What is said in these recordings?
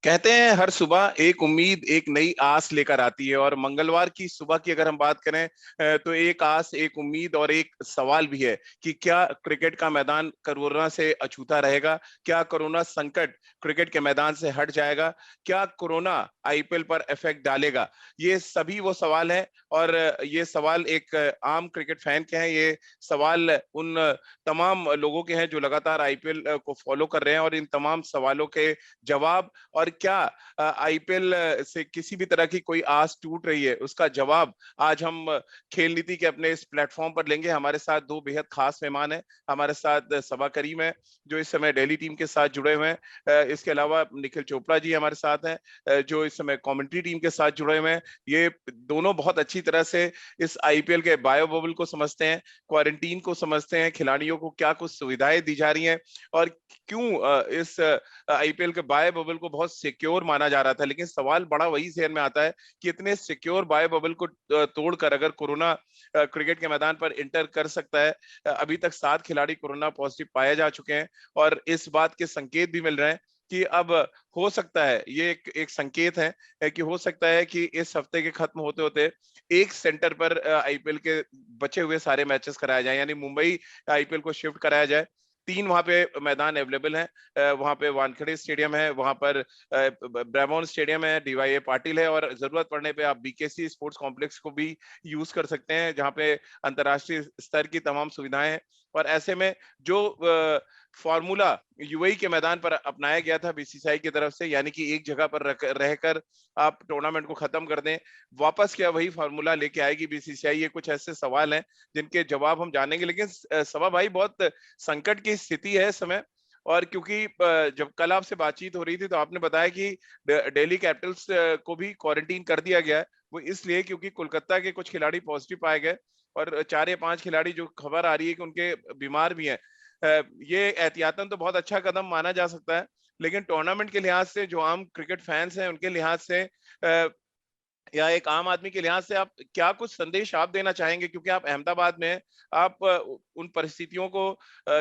कहते हैं हर सुबह एक उम्मीद एक नई आस लेकर आती है। और मंगलवार की सुबह की अगर हम बात करें तो एक आस, एक उम्मीद और एक सवाल भी है कि क्या क्रिकेट का मैदान कोरोना से अछूता रहेगा? क्या कोरोना संकट क्रिकेट के मैदान से हट जाएगा? क्या कोरोना आईपीएल पर इफेक्ट डालेगा? ये सभी वो सवाल हैं। और ये सवाल एक आम क्रिकेट फैन के हैं। ये सवाल उन तमाम लोगों के हैं जो लगातार आईपीएल को फॉलो कर रहे हैं। और इन तमाम सवालों के जवाब, और क्या आईपीएल से किसी भी तरह की कोई आस टूट रही है, उसका जवाब आज हम खेल नीति के अपने इस प्लेटफॉर्म पर लेंगे। हमारे साथ दो बेहद खास मेहमान हैं। हमारे साथ सबा करीम है जो इस समय दिल्ली टीम के साथ जुड़े हुए हैं। इसके अलावा निखिल चोपड़ा जी हमारे साथ हैं जो इस समय कमेंट्री टीम के साथ जुड़े हुए हैं। ये दोनों बहुत अच्छी तरह से इस आईपीएल के बायो बबल को समझते हैं, क्वारंटीन को समझते हैं, खिलाड़ियों को क्या कुछ सुविधाएं दी जा रही हैं और क्यों इस आईपीएल के बाय बबल को बहुत सिक्योर माना जा रहा था। लेकिन सवाल बड़ा वही जहन में आता है कि इतने सिक्योर बाय बबल को तोड़कर अगर कोरोना क्रिकेट के मैदान पर इंटर कर सकता है। अभी तक 7 खिलाड़ी कोरोना पॉजिटिव पाए जा चुके हैं और इस बात के संकेत भी मिल रहे हैं कि अब हो सकता है, ये एक संकेत है कि हो सकता है कि इस हफ्ते के खत्म होते होते एक सेंटर पर आईपीएल के बचे हुए सारे मैचेस कराए जाए, यानी मुंबई आईपीएल को शिफ्ट कराया जाए। 3 वहां पे मैदान अवेलेबल हैं। वहां पे वानखेड़े स्टेडियम है, वहां पर ब्रामोन स्टेडियम है, डीवाईए पाटिल है और जरूरत पड़ने पे आप बीकेसी स्पोर्ट्स कॉम्प्लेक्स को भी यूज कर सकते हैं जहां पे अंतर्राष्ट्रीय स्तर की तमाम सुविधाएं हैं। और ऐसे में जो फॉर्मूला यूएई के मैदान पर अपनाया गया था बीसीसीआई की तरफ से, यानी कि एक जगह पर रहकर आप टूर्नामेंट को खत्म कर दें, वापस क्या वही फॉर्मूला लेके आएगी बीसीसीआई? ये कुछ ऐसे सवाल हैं जिनके जवाब हम जानेंगे। लेकिन सभा भाई, बहुत संकट की स्थिति है इस समय। और क्योंकि जब कल आपसे बातचीत हो रही थी तो आपने बताया कि दिल्ली कैपिटल्स को भी क्वारंटीन कर दिया गया है। वो इसलिए क्योंकि कोलकाता के कुछ खिलाड़ी पॉजिटिव पाए गए और 4 या 5 खिलाड़ी जो खबर आ रही है कि उनके बीमार भी हैं। ये एहतियातन तो बहुत अच्छा कदम माना जा सकता है, लेकिन टूर्नामेंट के लिहाज से, जो आम क्रिकेट फैंस हैं उनके लिहाज से, या एक आम आदमी के लिहाज से, आप क्या कुछ संदेश आप देना चाहेंगे? क्योंकि आप अहमदाबाद में हैं, आप उन परिस्थितियों को,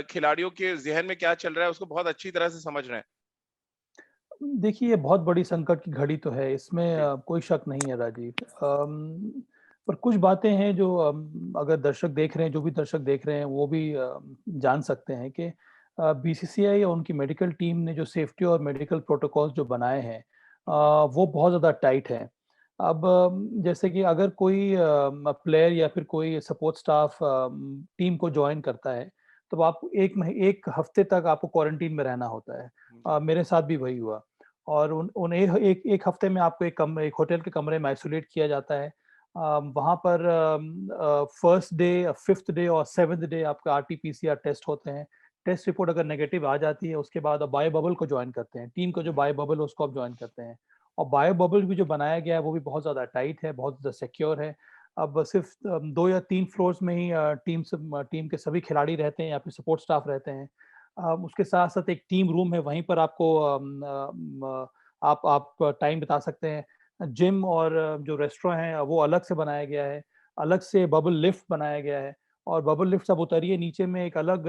खिलाड़ियों के जहन में क्या चल रहा है उसको बहुत अच्छी तरह से समझ रहे हैं। देखिए, ये बहुत बड़ी संकट की घड़ी तो है, इसमें जी। कोई शक नहीं है राजीव। पर कुछ बातें हैं जो अगर दर्शक देख रहे हैं, जो भी दर्शक देख रहे हैं, वो भी जान सकते हैं कि बीसीसीआई और उनकी मेडिकल टीम ने जो सेफ्टी और मेडिकल प्रोटोकॉल्स जो बनाए हैं, जी। वो बहुत ज़्यादा टाइट हैं। अब जैसे कि अगर कोई प्लेयर या फिर कोई सपोर्ट स्टाफ टीम को जॉइन करता है, तो आप 1 हफ्ते तक आपको क्वारंटीन में रहना होता है। जी। मेरे साथ भी वही हुआ और उन उन ए एक 1 हफ्ते में आपको एक होटल के कमरे में आइसोलेट किया जाता है। वहाँ पर फर्स्ट डे, 5th डे और 7th डे आपका आरटी-पीसीआर टेस्ट होते हैं। टेस्ट रिपोर्ट अगर नेगेटिव आ जाती है, उसके बाद आप बायो बबल को जॉइन करते हैं। टीम का जो बायो बबल है, उसको आप जॉइन करते हैं और बायो बबल भी जो बनाया गया है, वो भी बहुत ज़्यादा टाइट है, बहुत ज़्यादा सिक्योर है। अब सिर्फ 2 या 3 फ्लोर्स में ही टीम के सभी खिलाड़ी रहते हैं या फिर सपोर्ट स्टाफ रहते हैं। उसके साथ-साथ एक टीम रूम है, वहीं पर आपको आप टाइम बिता सकते हैं। जिम और जो रेस्टोरेंट है, वो अलग से बनाया गया है। अलग से बबल लिफ्ट बनाया गया है और बबल लिफ्ट से आप उतरिए, नीचे में एक अलग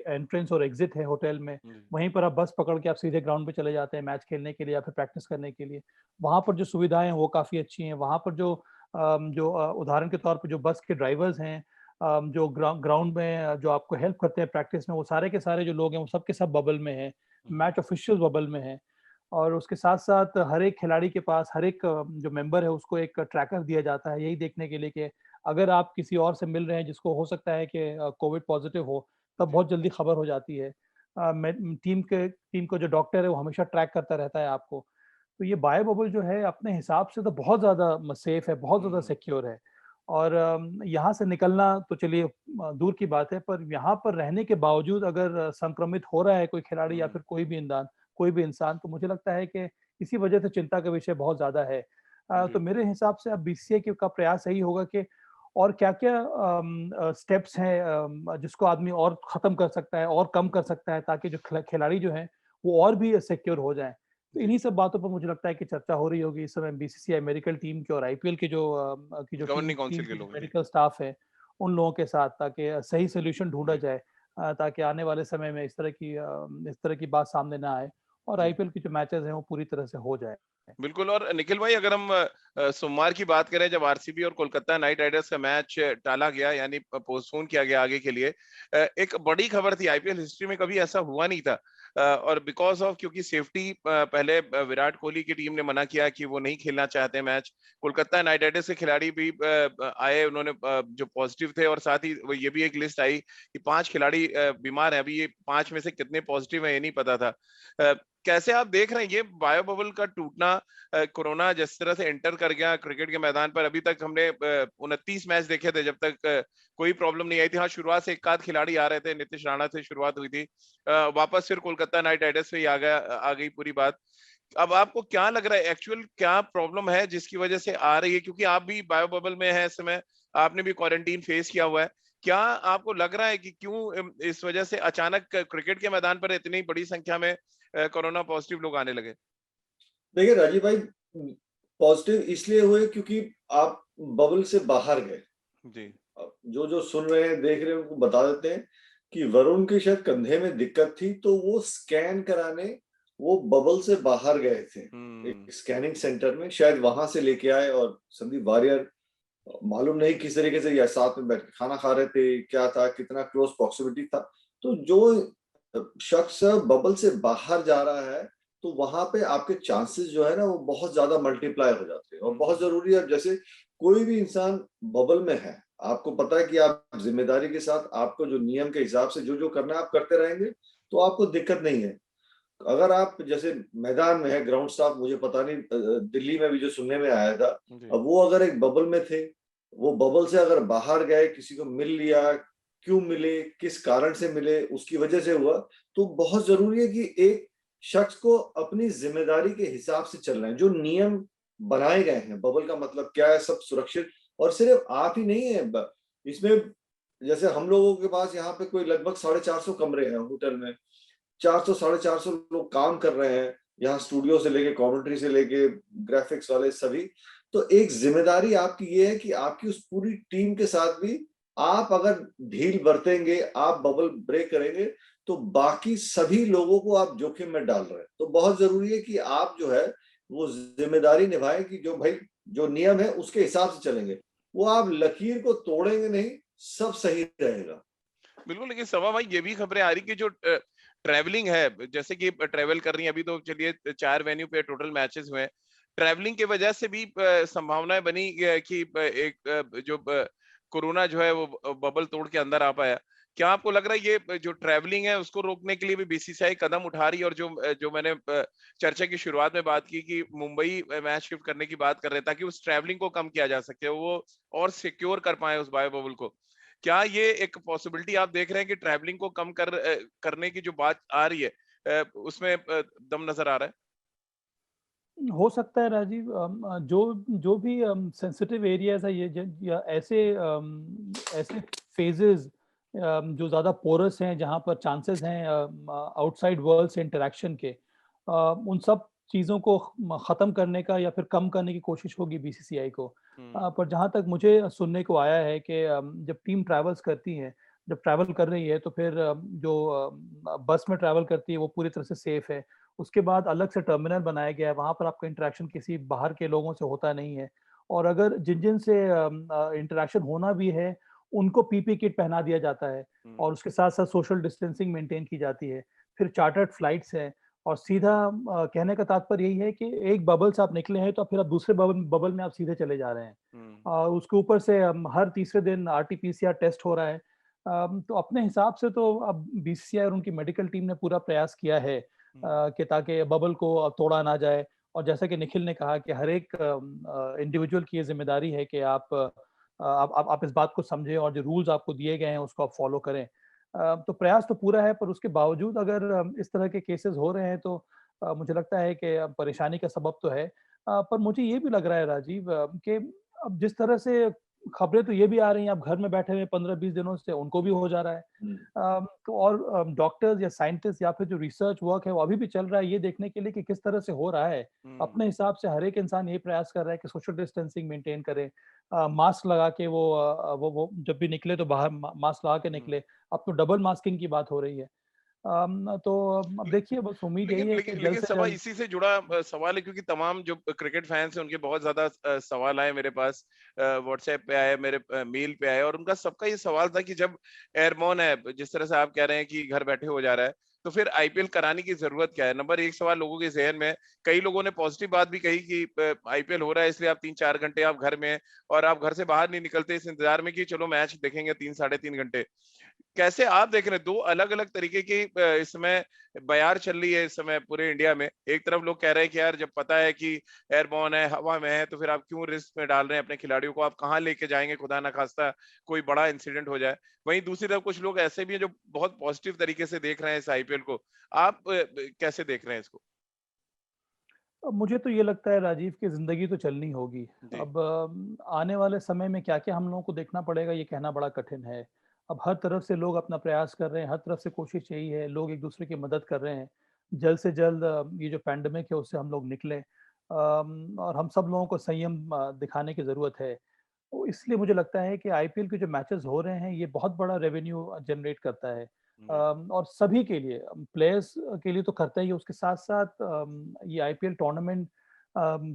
एंट्रेंस और एग्ज़िट है होटल में। जी। वहीं पर आप बस पकड़ के आप सीधे ग्राउंड पे चले जाते हैं मैच खेलने के लिए या फिर प्रैक्टिस करने के लिए। वहाँ पर जो सुविधाएँ हैं, वो काफ़ी अच्छी हैं। वहाँ पर उदाहरण के तौर पे जो बस के ड्राइवर्स हैं, जो ग्राउंड में जो आपको हेल्प करते हैं प्रैक्टिस में, वो सारे के सारे जो लोग हैं, वो सब के सब बबल में हैं। मैच ऑफिशियल बबल में हैं और उसके साथ-साथ हर एक खिलाड़ी के पास, हर एक जो मेंबर है, उसको एक ट्रैकर दिया जाता है, यही देखने के लिए कि अगर आप किसी और से मिल रहे हैं जिसको हो सकता है कि कोविड पॉजिटिव हो, तब जी। बहुत जल्दी खबर हो जाती है। टीम को जो डॉक्टर है, वो हमेशा ट्रैक करता रहता है आपको। तो ये बायो बबल जो है, अपने हिसाब से तो बहुत ज़्यादा सेफ है, बहुत ज़्यादा हम्म। सिक्योर है और यहाँ से निकलना तो चलिए दूर की बात है, पर यहाँ पर रहने के बावजूद अगर संक्रमित हो रहा है कोई खिलाड़ी या हम्म। फिर कोई भी इंसान, तो मुझे लगता है कि इसी वजह से चिंता का विषय बहुत ज़्यादा है। तो जी। मेरे हिसाब से अब बीसीसीआई का प्रयास यही होगा कि और क्या-क्या स्टेप्स हैं जिसको आदमी और ख़त्म कर सकता है और कम कर सकता है ताकि जो खिलाड़ी जो हैं, वो और भी सिक्योर हो जाएँ। तो जी। इन्हीं सब बातों पर मुझे लगता है कि चर्चा हो रही होगी इस समय बीसीसीआई मेडिकल टीम की और आईपीएल की जो टीम गवर्निंग टीम काउंसिल के की जो लोग। जी। मेडिकल स्टाफ है, उन लोगों के साथ ताकि सही सॉल्यूशन ढूँढा जी। जाए ताकि आने वाले समय में इस तरह की बात सामने ना आए। और जी। आईपीएल के जो मैचेस हैं वो पूरी तरह से हो जाए। बिल्कुल। और निखिल भाई, अगर हम सोमवार की बात करें, जब आरसीबी और कोलकाता नाइट राइडर्स का मैच टाला गया, यानी पोस्टपोन किया गया आगे के लिए, एक बड़ी खबर थी, आईपीएल हिस्ट्री में कभी ऐसा हुआ नहीं था। और बिकॉज ऑफ, क्योंकि सेफ्टी, पहले विराट कोहली की टीम ने मना किया कि वो नहीं खेलना चाहते मैच। कोलकाता नाइट राइडर्स के खिलाड़ी भी आए, उन्होंने जो पॉजिटिव थे, और साथ ही ये भी एक लिस्ट आई कि 5 खिलाड़ी बीमार हैं। अभी ये 5 में से कितने पॉजिटिव हैं ये नहीं पता था। कैसे आप देख रहे हैं ये बायो बबल का टूटना? कोरोना जिस तरह से एंटर कर गया क्रिकेट के मैदान पर, अभी तक हमने 29 मैच देखे थे, जब तक कोई प्रॉब्लम नहीं आई थी। हाँ, शुरुआत से एक आध खिलाड़ी आ रहे थे, नीतीश राणा से शुरुआत हुई थी, वापस फिर कोलकाता नाइट राइडर्स पे ही आ गई पूरी बात। अब आपको क्या लग रहा है, एक्चुअल क्या प्रॉब्लम है जिसकी वजह से आ रही है? क्योंकि आप भी बायो बबल में हैं इस समय, आपने भी क्वारंटीन फेस किया हुआ है। क्या आपको लग रहा है कि क्यों इस वजह से अचानक क्रिकेट के मैदान पर इतनी बड़ी संख्या में कोरोना पॉजिटिव लोग आने लगे? देखिए राजीव भाई, पॉजिटिव इसलिए हुए क्योंकि आप बबल से बाहर गए। जी। जो जो सुन रहे हैं, देख रहे हैं, उनको बता देते हैं कि वरुण के शायद कंधे में दिक्कत थी, तो वो स्कैन कराने वो बबल से बाहर गए थे एक स्कैनिंग सेंटर में, शायद वहां से लेके आए। और संदीप वारियर मालूम नहीं किस तरीके से, या साथ में बैठ के खाना खा रहे थे, क्या था, कितना क्लोज प्रॉक्सिमिटी था। तो जो शख्स बबल से बाहर जा रहा है, तो वहां पे आपके चांसेस जो है ना, वो बहुत ज्यादा मल्टीप्लाई हो जाते हैं। और बहुत जरूरी है, जैसे कोई भी इंसान बबल में है, आपको पता है कि आप जिम्मेदारी के साथ, आपको जो नियम के हिसाब से जो जो करना है आप करते रहेंगे, तो आपको दिक्कत नहीं है। अगर आप जैसे मैदान में है, ग्राउंड स्टाफ, मुझे पता नहीं दिल्ली में भी जो सुनने में आया था, अब वो अगर एक बबल में थे, वो बबल से अगर बाहर गए, किसी को मिल लिया, क्यों मिले, किस कारण से मिले, उसकी वजह से हुआ, तो बहुत जरूरी है कि एक शख्स को अपनी जिम्मेदारी के हिसाब से चलना है। जो नियम बनाए गए हैं, बबल का मतलब क्या है, सब सुरक्षित। और सिर्फ आप ही नहीं है इसमें, जैसे हम लोगों के पास यहाँ पे कोई लगभग 450 कमरे हैं होटल में, 400 450 लोग काम कर रहे हैं यहाँ, स्टूडियो से लेके, कमेंट्री से लेके, ग्राफिक्स वाले सभी। तो एक जिम्मेदारी आपकी ये है कि आपकी उस पूरी टीम के साथ भी आप अगर ढील बरतेंगे, आप बबल ब्रेक करेंगे, तो बाकी सभी लोगों को आप जोखिम में डाल रहे हैं। तो बहुत जरूरी है कि आप जो है वो जिम्मेदारी निभाएं कि जो भाई जो नियम है उसके हिसाब से चलेंगे। वो आप लकीर को तोड़ेंगे नहीं, सब सही रहेगा। बिल्कुल। लेकिन सवा भाई, ये भी खबरें आ रही कि जो ट्रैवलिंग है, जैसे कि ट्रैवल कर रही है, अभी तो चलिए 4 वेन्यू पे टोटल मैचेस हुए, ट्रैवलिंग की वजह से भी संभावनाएं बनी कि एक जो कोरोना जो है वो बबल तोड़ के अंदर आ पाया। क्या आपको लग रहा है ये जो ट्रैवलिंग है उसको रोकने के लिए भी बीसीसीआई कदम उठा रही है? और जो जो मैंने चर्चा की शुरुआत में बात की कि मुंबई मैच शिफ्ट करने की बात कर रहे हैं ताकि उस ट्रैवलिंग को कम किया जा सके, वो और सिक्योर कर पाए उस बायो बबल को। क्या ये एक पॉसिबिलिटी आप देख रहे हैं कि ट्रैवलिंग को कम करने की जो बात आ रही है, उसमें दम नजर आ रहा है? हो सकता है राजीव, जो जो भी सेंसिटिव एरियाज है, या ऐसे फेजेस जो ज़्यादा पोरस हैं, जहाँ पर चांसेस हैं आउटसाइड वर्ल्ड से इंटरेक्शन के, उन सब चीज़ों को ख़त्म करने का या फिर कम करने की कोशिश होगी बीसीसीआई को। पर जहाँ तक मुझे सुनने को आया है कि जब टीम ट्रैवल्स करती है, जब ट्रैवल कर रही है, तो फिर बस में ट्रैवल करती है वो पूरी तरह से सेफ है। उसके बाद अलग से टर्मिनल बनाया गया है, वहाँ पर आपका इंटरेक्शन किसी बाहर के लोगों से होता नहीं है। और अगर जिन-जिन से इंटरेक्शन होना भी है, उनको पीपी किट पहना दिया जाता है और उसके साथ-साथ सोशल डिस्टेंसिंग मेंटेन की जाती है। फिर चार्टर्ड फ्लाइट्स हैं और सीधा कहने का तात्पर्य यही है कि एक बबल से आप निकले हैं, तो फिर आप दूसरे बबल बबल में आप सीधे चले जा रहे हैं। उसके ऊपर से हर तीसरे दिन आरटी-पीसीआर टेस्ट हो रहा है। तो अपने हिसाब से तो अब बीसीसीआई और उनकी मेडिकल टीम ने पूरा प्रयास किया है कि ताकि बबल को तोड़ा ना जाए। और जैसा कि निखिल ने कहा कि हर एक इंडिविजुअल की ये ज़िम्मेदारी है कि आप इस बात को समझें और जो रूल्स आपको दिए गए हैं उसको आप फॉलो करें। तो प्रयास तो पूरा है, पर उसके बावजूद अगर इस तरह के केसेस हो रहे हैं, तो मुझे लगता है कि परेशानी का सबब तो है। पर मुझे ये भी लग रहा है राजीव, कि अब जिस तरह से खबरें तो ये भी आ रही हैं, आप घर में बैठे हुए 15-20 दिनों से उनको भी हो जा रहा है। तो और डॉक्टर्स या साइंटिस्ट या फिर जो रिसर्च वर्क है वो अभी भी चल रहा है ये देखने के लिए कि किस तरह से हो रहा है। अपने हिसाब से हर एक इंसान ये प्रयास कर रहा है कि सोशल डिस्टेंसिंग मेंटेन करे, मास्क लगा के वो जब भी निकले तो बाहर मास्क लगा के निकले। अब तो डबल मास्किंग की बात हो रही है। तो अब देखिए, बस उम्मीद यही लेकिन है कि लेकिन जल्द लेकिन से सभा जल्द। इसी से जुड़ा सवाल है, क्योंकि तमाम जो क्रिकेट फैंस हैं उनके बहुत ज्यादा सवाल आए मेरे पास, व्हाट्सएप पे आए, मेरे मेल पे आए, और उनका सबका ये सवाल था कि जब एयरबॉर्न है, जिस तरह से आप कह रहे हैं कि घर बैठे हो जा रहा है, तो फिर आईपीएल कराने की जरूरत क्या है? नंबर एक सवाल लोगों के जहन में है। कई लोगों ने पॉजिटिव बात भी कही कि आईपीएल हो रहा है इसलिए आप 3-4 घंटे आप घर में हैं, और आप घर से बाहर नहीं निकलते इस इंतजार में कि चलो मैच देखेंगे 3-3.5 घंटे। कैसे आप देख रहे हैं? दो अलग अलग तरीके की इस समय बयार चल रही है इस समय पूरे इंडिया में। एक तरफ लोग कह रहे हैं कि यार जब पता है कि एयरबॉर्न है, हवा में है, तो फिर आप क्यों रिस्क में डाल रहे हैं अपने खिलाड़ियों को? आप कहाँ लेके जाएंगे, खुदा ना खास्ता कोई बड़ा इंसिडेंट हो जाए। वहीं दूसरी तरफ कुछ लोग ऐसे भी हैं जो बहुत पॉजिटिव तरीके से देख रहे हैं इस आईपीएल को। आप कैसे देख रहे हैं इसको? अब मुझे तो ये लगता है राजीव कि ज़िंदगी तो चलनी होगी। जी। अब आने वाले समय में क्या-क्या हम लोगों को देखना पड़ेगा, ये कहना बड़ा कठिन है। अब हर तरफ से लोग अपना प्रयास कर रहे हैं, हर तरफ से कोशिश यही है, लोग एक-दूसरे की मदद कर रहे हैं। जल्द से जल्द ये जो पैंडेमिक है उससे हम लोग निकलें, और हम सब लोगों को संयम दिखाने की ज़रूरत है। तो इसलिए मुझे लगता है कि आईपीएल के जो मैचेस हो रहे हैं, ये बहुत बड़ा रेवेन्यू जनरेट करता है। जी। और सभी के लिए, प्लेयर्स के लिए तो करता ही है, उसके साथ-साथ ये आईपीएल टूर्नामेंट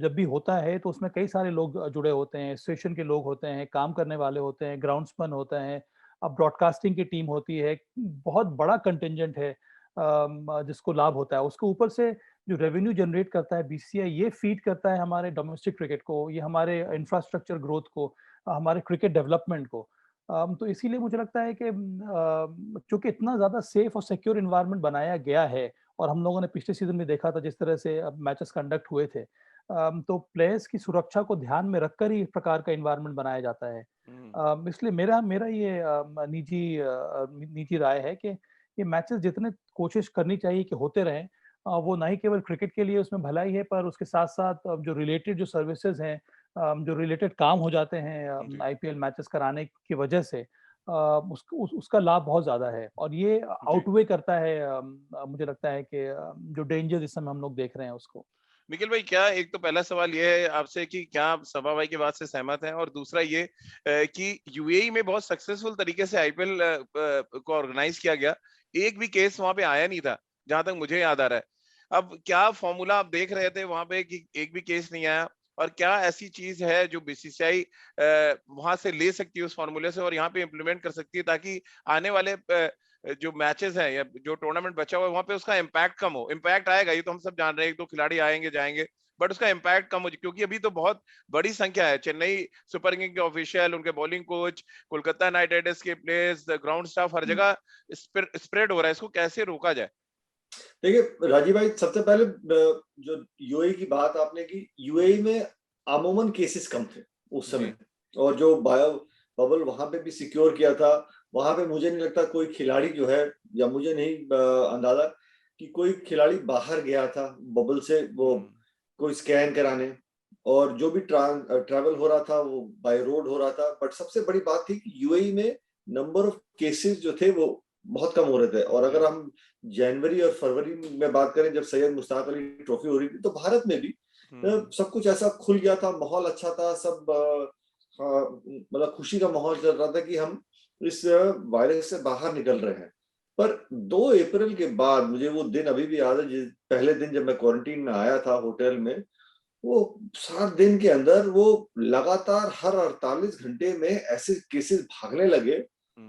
जब भी होता है तो उसमें कई सारे लोग जुड़े होते हैं, एसोसिएशन के लोग होते हैं, काम करने वाले होते हैं, ग्राउंड्समैन होते हैं, अब ब्रॉडकास्टिंग की टीम होती है, बहुत बड़ा कंटिंजेंट है जिसको लाभ होता है। उसके ऊपर से जो रेवेन्यू जनरेट करता है बीसीसीआई, ये फीड करता है हमारे डोमेस्टिक क्रिकेट को, ये हमारे इंफ्रास्ट्रक्चर ग्रोथ को, हमारे क्रिकेट डेवलपमेंट को। तो इसीलिए मुझे लगता है कि चूँकि इतना ज़्यादा सेफ और सिक्योर एनवायरनमेंट बनाया गया है, और हम लोगों ने पिछले सीज़न में देखा था जिस तरह से मैचेस कंडक्ट हुए थे। तो प्लेयर्स की सुरक्षा को ध्यान में रखकर ही इस प्रकार का एनवायरनमेंट बनाया जाता है। हुँ। इसलिए मेरा मेरा ये निजी राय है कि ये मैचेस जितने कोशिश करनी चाहिए कि होते रहें, वो ना ही केवल क्रिकेट के लिए उसमें भलाई है, पर उसके साथ-साथ जो रिलेटेड जो सर्विसेज़ हैं, जो रिलेटेड काम हो जाते हैं जी। आईपीएल मैचेस कराने की वजह से, उसका लाभ बहुत ज़्यादा है, और ये जी। आउटवे करता है मुझे लगता है कि जो डेंजर इस समय हम लोग देख रहे हैं उसको। निखिल भाई, क्या एक तो पहला सवाल ये है आपसे कि क्या आप सभा भाई की बात से सहमत हैं, और दूसरा ये कि यूएई में बहुत सक्सेसफुल तरीके से आईपीएल को ऑर्गेनाइज किया गया, एक भी केस वहां पे आया नहीं था जहां तक मुझे याद आ रहा है। अब क्या फॉर्मूला आप देख रहे थे वहां पे कि एक भी केस नहीं आया, और क्या ऐसी चीज है जो बीसीसीआई वहां से ले सकती है उस फॉर्मूले से और यहाँ पे इम्प्लीमेंट कर सकती है, ताकि आने वाले जो मैचेस हैं या जो टूर्नामेंट बचा हुआ है वहां पे उसका इम्पैक्ट कम हो? इम्पैक्ट आएगा, ये तो हम सब जान रहे हैं, एक दो खिलाड़ी आएंगे जाएंगे, बट उसका इम्पैक्ट कम हो, क्योंकि अभी तो बहुत बड़ी संख्या है। चेन्नई सुपर किंग के ऑफिशियल, उनके bowling coach, Kolkata night Riders के प्लेयर्स, ग्राउंड स्टाफ, हर जगह स्प्रेड हो रहा है। इसको कैसे रोका जाए? देखिए राजीव भाई, सबसे पहले जो यूएई की बात आपने की, यूएई में अमूमन केसेस कम थे उस जी। समय, और जो बायो बबल वहां पे भी सिक्योर किया था, वहां पे मुझे नहीं लगता कोई खिलाड़ी जो है, या मुझे नहीं अंदाजा कि कोई खिलाड़ी बाहर गया था बबल से वो कोई स्कैन कराने, और जो भी ट्रैवल हो रहा था वो बाय रोड हो रहा था। बट सबसे बड़ी बात थी कि यूएई में नंबर ऑफ केसेस जो थे वो बहुत कम हो रहे थे। और अगर हम जनवरी और फरवरी में बात करें, जब सैयद मुश्ताक अली ट्रॉफी हो रही थी, तो भारत में भी सब कुछ ऐसा खुल गया था, माहौल अच्छा था, सब मतलब खुशी का माहौल चल रहा था कि हम इस वायरस से बाहर निकल रहे हैं। पर 2 अप्रैल के बाद मुझे वो दिन अभी भी याद है, जिस पहले दिन जब मैं क्वारंटीन में आया था होटल में, वो 7 दिन के अंदर वो लगातार हर 48 घंटे में ऐसे केसेस भागने लगे।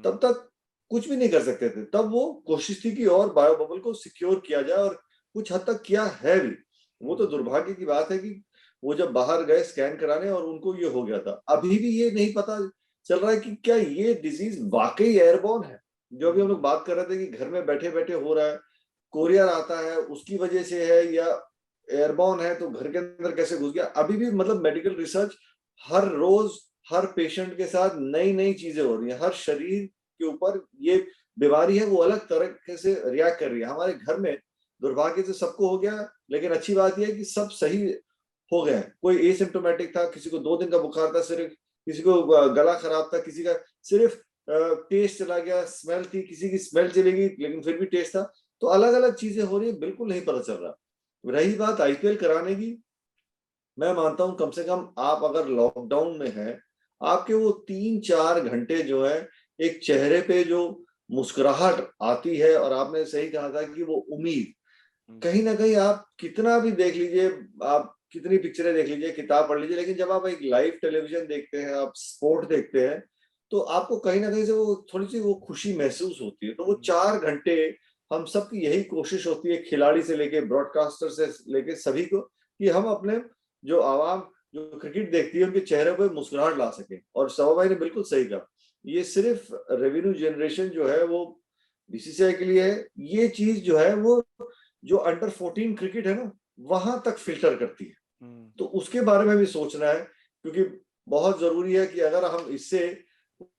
तब तक कुछ भी नहीं कर सकते थे। तब वो कोशिश थी कि और बायो बबल को सिक्योर किया जाए, और कुछ हद तक किया है भी। वो तो दुर्भाग्य की बात है कि वो जब बाहर गए स्कैन कराने और उनको ये हो गया था। अभी भी ये नहीं पता चल रहा है कि क्या ये डिजीज वाकई एयरबॉर्न है? जो अभी हम लोग बात कर रहे थे कि घर में बैठे-बैठे हो रहा है, कोरियर आता है उसकी वजह से है, या एयरबॉर्न है तो घर के अंदर कैसे घुस गया? अभी भी मतलब मेडिकल रिसर्च हर रोज हर पेशेंट के साथ नई-नई चीजें हो रही हैं। हर शरीर के ऊपर ये बीमारी है वो अलग तरीके से रिएक्ट कर रही है। हमारे घर में दुर्भाग्य से सबको हो गया, लेकिन अच्छी बात ये है कि सब सही हो गए हैं। कोई एसिम्प्टोमेटिक था, किसी को 2 दिन का बुखार था सिर्फ, किसी को गला खराब था, किसी का सिर्फ टेस्ट चला गया, स्मेल थी, किसी की स्मेल चली गई लेकिन फिर भी टेस्ट था। तो अलग-अलग चीजें हो रही है, बिल्कुल नहीं पता चल रहा। रही बात आईपीएल कराने की, मैं मानता हूं कम से कम आप अगर लॉकडाउन में हैं, आपके वो 3-4 घंटे जो है एक चेहरे पे जो मुस्कुराहट आती है, और आपने सही कहा था कि वो उम्मीद, कहीं ना कहीं आप कितना भी देख लीजिए, आप कितनी पिक्चरें देख लीजिए, किताब पढ़ लीजिए, लेकिन जब आप एक लाइव टेलीविजन देखते हैं, आप स्पोर्ट देखते हैं, तो आपको कहीं ना कहीं से वो थोड़ी सी वो खुशी महसूस होती है। तो वो 4 घंटे हम सबकी यही कोशिश होती है, खिलाड़ी से लेके ब्रॉडकास्टर से लेके सभी को, कि हम अपने जो आवाम जो क्रिकेट देखती है उनके चेहरे पर मुस्कुराहट ला सके। और सवा भाई ने बिल्कुल सही कहा, ये सिर्फ रेवेन्यू जनरेशन जो है वो बीसीसीआई के लिए है, ये चीज जो है वो जो अंडर 14 क्रिकेट है ना, वहां तक फिल्टर करती है। तो उसके बारे में भी सोचना है, क्योंकि बहुत जरूरी है कि अगर हम इससे,